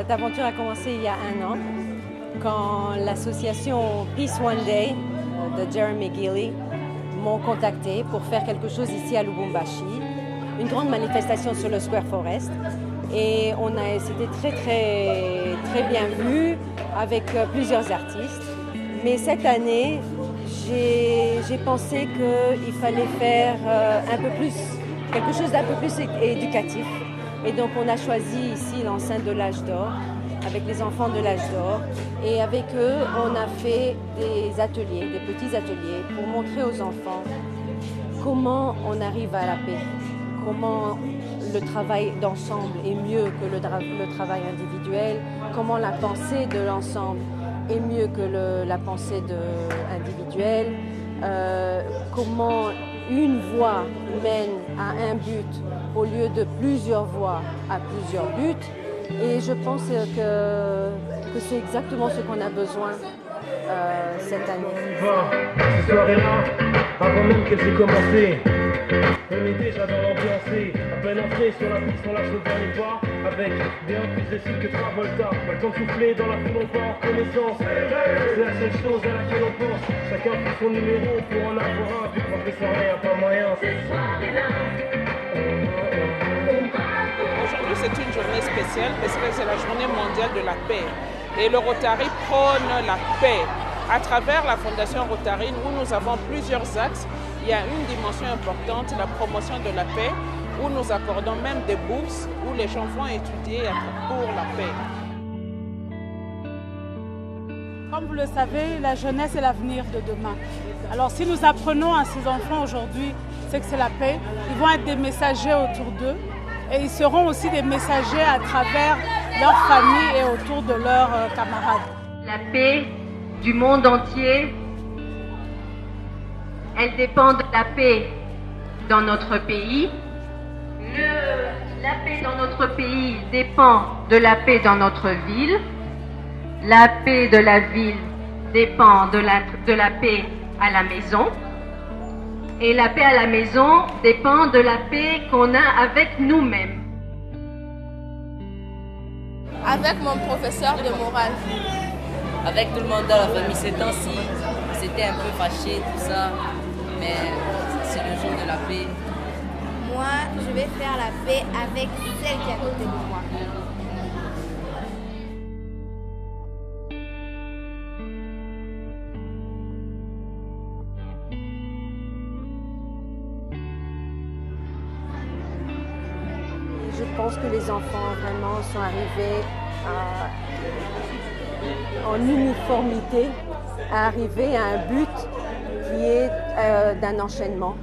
Cette aventure a commencé il y a 1 an, quand l'association Peace One Day de Jeremy Gilley m'ont contacté pour faire quelque chose ici à Lubumbashi, une grande manifestation sur le Square Forest. Et c'était très bien vu avec plusieurs artistes. Mais cette année, j'ai pensé qu'il fallait faire quelque chose d'un peu plus éducatif. Et donc on a choisi ici l'enceinte de l'âge d'or, avec les enfants de l'âge d'or. Et avec eux, on a fait des ateliers, des petits ateliers, pour montrer aux enfants comment on arrive à la paix, comment le travail d'ensemble est mieux que le travail individuel, comment la pensée de l'ensemble est mieux que la pensée individuelle, comment une voie mène à un but au lieu de plusieurs voies à plusieurs buts. Et je pense que c'est exactement ce qu'on a besoin cette année. Cette soirée-là, avant même qu'elle s'ait commencé, on est déjà dans l'ambiance. À peine entré sur la piste, on lâche le dernier pas avec bien plus de signes que Travolta. Pas le temps de souffler dans la foule, on part en reconnaissance. C'est la seule chose à laquelle on pense. Chacun fait son numéro pour en avoir un. Vu que professeur rien, pas moyen. Aujourd'hui, c'est une journée spéciale parce que c'est la journée mondiale de la paix. Et le Rotary prône la paix. À travers la Fondation Rotary, nous avons plusieurs axes. Il y a une dimension importante, la promotion de la paix, où nous accordons même des bourses où les gens vont étudier pour la paix. Comme vous le savez, la jeunesse est l'avenir de demain. Alors si nous apprenons à ces enfants aujourd'hui ce que c'est la paix, ils vont être des messagers autour d'eux et ils seront aussi des messagers à travers leur famille et autour de leurs camarades. La paix du monde entier, elle dépend de la paix dans notre pays. La paix dans notre pays dépend de la paix dans notre ville. La paix de la ville dépend de la paix à la maison. Et la paix à la maison dépend de la paix qu'on a avec nous-mêmes. Avec mon professeur de morale. Avec tout le monde dans la famille ces temps-ci, c'était un peu fâché, tout ça, mais c'est le jour de la paix. Moi, je vais faire la paix avec celle qui est à côté de moi. Je pense que les enfants vraiment sont arrivés en uniformité, à arriver à un but qui est d'un enchaînement.